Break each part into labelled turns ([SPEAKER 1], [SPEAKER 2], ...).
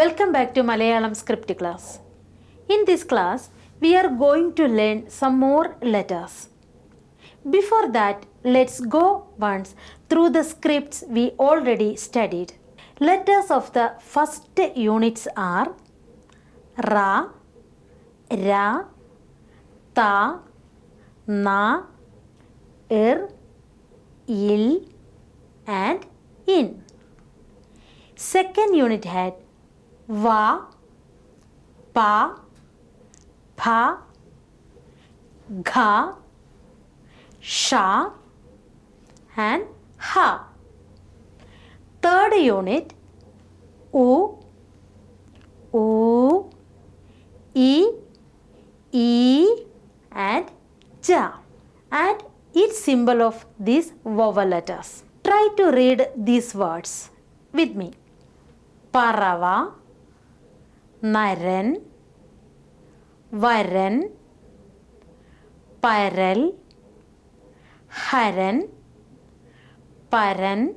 [SPEAKER 1] Welcome back to Malayalam script class. In this class, we are going to learn some more letters. Before that, let's go once through the scripts we already studied. Letters of the first units are Ra, Ra, Ta, Na, Ir, Il, and In. Second unit had Va, Pa, Pa, Gha, Sha, and Ha. Third unit U, U, E, E, and Ja. And each symbol of these vowel letters. Try to read these words with me. Parava, Naran, Varan, Paral, Haran, Paran,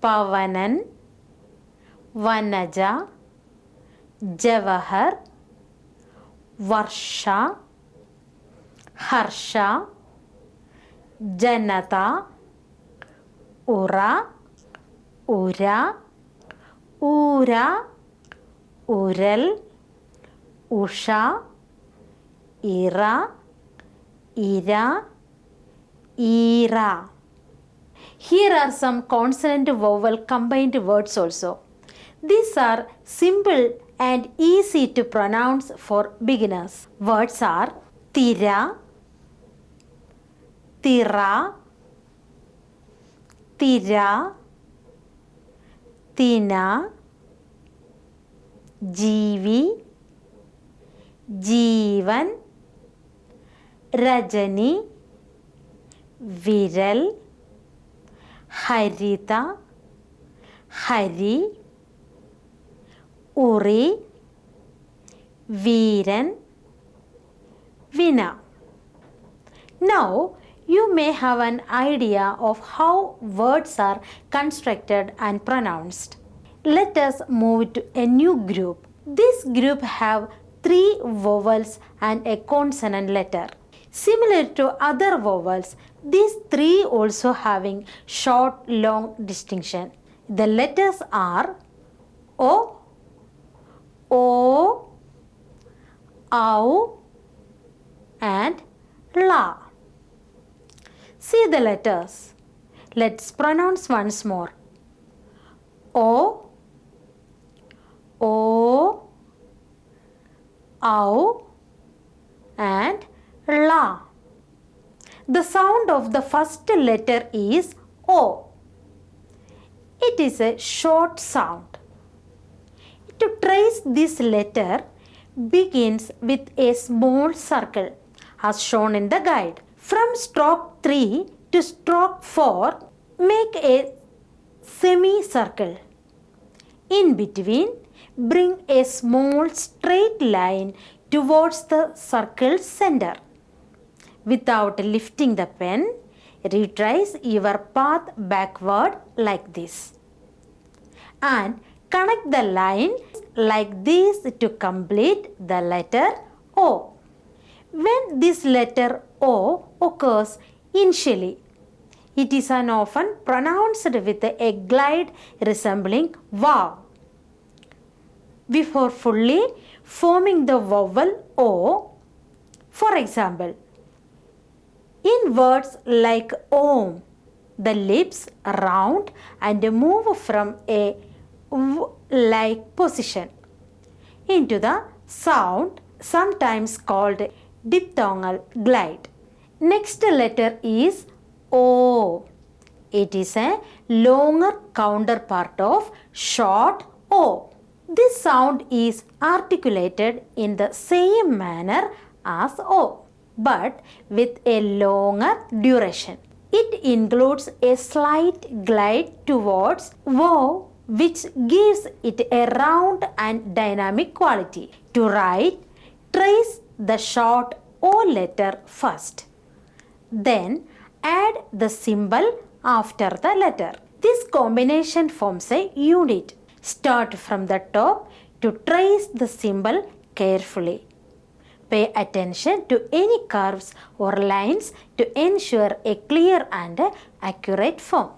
[SPEAKER 1] Pavanan, Vanaja, Javahar, Varsha, Harsha, Janata, Ura, Ura, Ura, Ural, Usha, Ira, Ira, Ira. Here are some consonant vowel combined words also. These are simple and easy to pronounce for beginners. Words are Tira, Tira, Tira, Tina, Jeevi, Jeevan, Rajani, Viral, Harita, Hari, Uri, Veeran, Vina. Now, you may have an idea of how words are constructed and pronounced. Let us move to a new group. This group have 3 vowels and a consonant letter. Similar to other vowels, these 3 also having short, long distinction. The letters are O, O, Au, and La. See the letters. Let's pronounce once more. O, O, Au, and La. The sound of the first letter is O. It is a short sound. To trace this letter begins with a small circle as shown in the guide. From stroke 3 to stroke 4, make a semicircle. In between, bring a small straight line towards the circle's center. Without lifting the pen, retrace your path backward like this. And connect the line like this to complete the letter O. When this letter O occurs initially, it is often pronounced with a glide resembling Va. Before fully forming the vowel O, for example, in words like Om, the lips round and move from a V-like position into the sound sometimes called diphthongal glide. Next letter is O. It is a longer counterpart of short O. This sound is articulated in the same manner as O, but with a longer duration. It includes a slight glide towards O, which gives it a round and dynamic quality. To write, trace the short O letter first. Then add the symbol after the letter. This combination forms a unit. Start from the top to trace the symbol carefully. Pay attention to any curves or lines to ensure a clear and accurate form.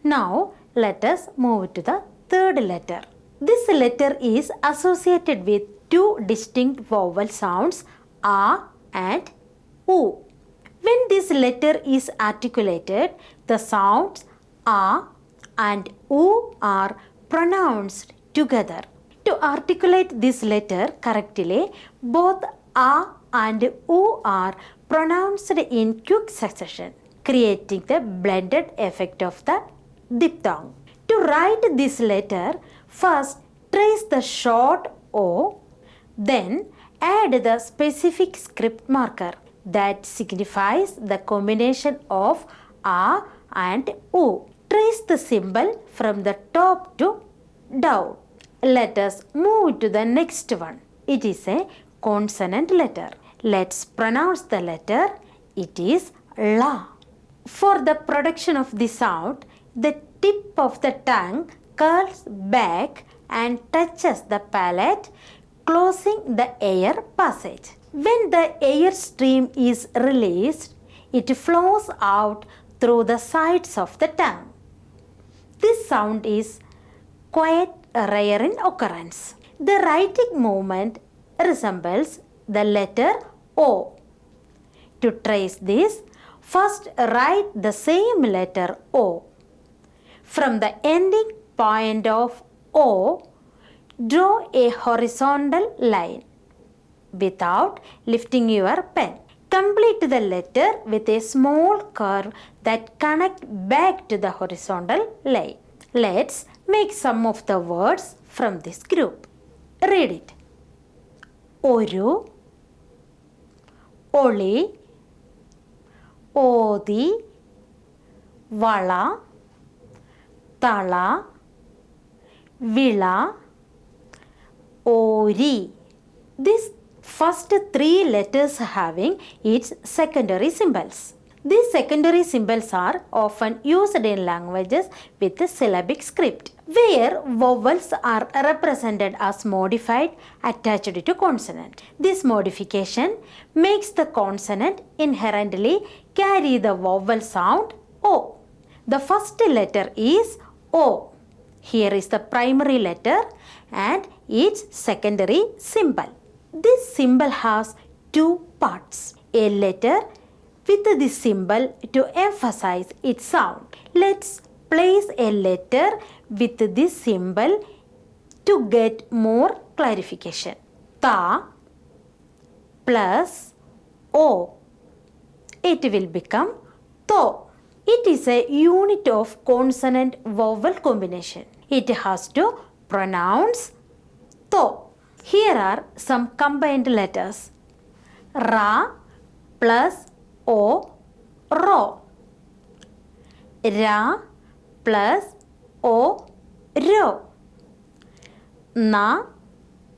[SPEAKER 1] Now let us move to the third letter. This letter is associated with two distinct vowel sounds A and U. When this letter is articulated, the sounds A and U are pronounced together. To articulate this letter correctly, both A and U are pronounced in quick succession, creating the blended effect of the diphthong. To write this letter, first trace the short O, then add the specific script marker that signifies the combination of A and U. Trace the symbol from the top to down. Let us move to the next one. It is a consonant letter. Let's pronounce the letter. It is La. For the production of the sound, the tip of the tongue curls back and touches the palate, closing the air passage. When the air stream is released, it flows out through the sides of the tongue. This sound is quite rare in occurrence. The writing movement resembles the letter O. To trace this, first write the same letter O. From the ending point of O, draw a horizontal line without lifting your pen. Complete the letter with a small curve that connects back to the horizontal line. Let's make some of the words from this group. Read it. Oru, Oli, Odi, Vala, Tala, Vila, Ori. These first three letters having its secondary symbols. These secondary symbols are often used in languages with a syllabic script, where vowels are represented as modified attached to consonant. This modification makes the consonant inherently carry the vowel sound O. The first letter is O. Here is the primary letter and its secondary symbol. This symbol has two parts. A letter with this symbol to emphasize its sound. Let's place a letter with this symbol to get more clarification. Ta plus O. It will become To. It is a unit of consonant vowel combination. It has to pronounce To. Here are some combined letters. Ra plus O, Ro. Ra plus O, Ro. Na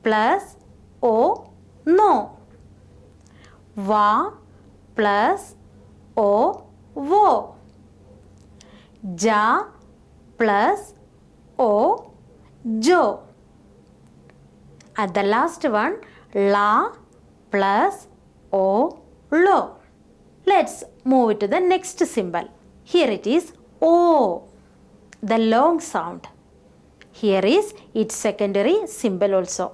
[SPEAKER 1] plus O, No. Va plus O, Wo. Ja plus O, Jo. And the last one, La plus O, Lo. Let's move to the next symbol. Here it is O, the long sound. Here is its secondary symbol also.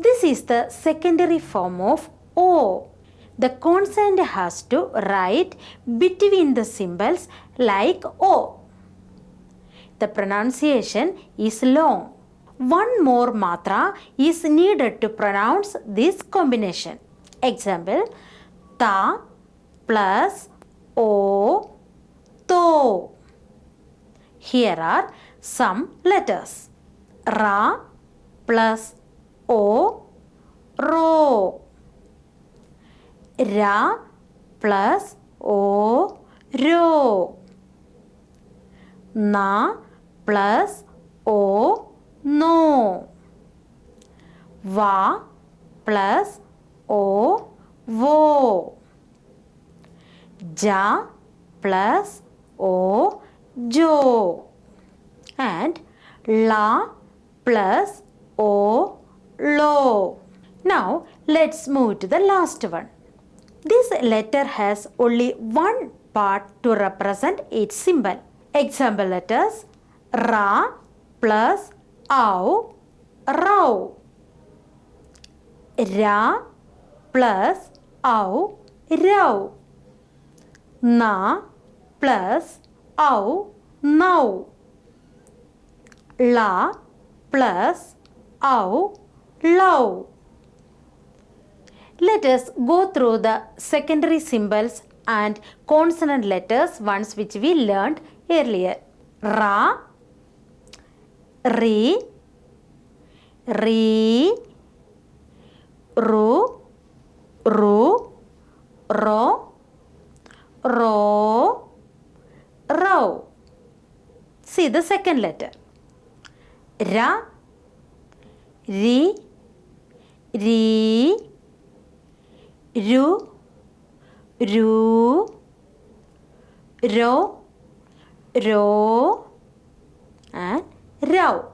[SPEAKER 1] This is the secondary form of O. The consonant has to write between the symbols like O. The pronunciation is long. One more matra is needed to pronounce this combination. Example, Ta plus O, To. Here are some letters. Ra plus O, Ro. Ra plus O, Ro. Na plus O, No. Va plus O, Wo. Ja plus O, Jo. And La plus O, low. Now let's move to the last one. This letter has only one part to represent its symbol. Example letters: Ra plus Au, Rau. Ra plus Au, Rau. Na plus Au, Nau. La plus Au, Lau. Let us go through the secondary symbols and consonant letters ones which we learned earlier. Ra, Ri, Ri, Ru, Ru, Ro, Ro, Rau. See the second letter. Ra, Ri, Ri, Ru, Ru, Ro, Ro, and Rau.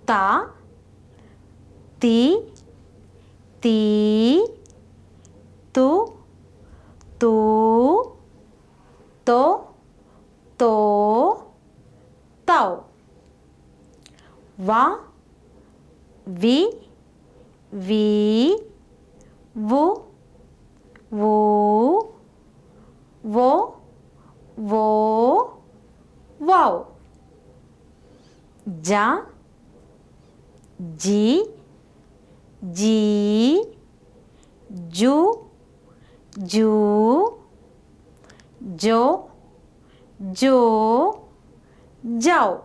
[SPEAKER 1] Ta, Ti, Ti, Tu, Tu, To, To, Tau. Va, Vi, Vi, Vu, Vu, Vo, Vo, Wow. Ja, Ji, Ji, Ju, Ju, Jo, Jo, Jau.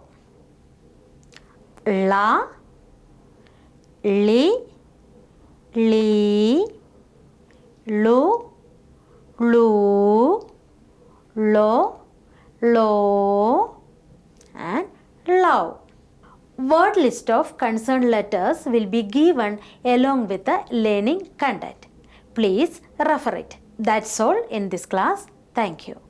[SPEAKER 1] La, Li, Li, Lu, Lu, Lo, Lo, and Love. Word list of concerned letters will be given along with the learning content. Please refer it. That's all in this class. Thank you.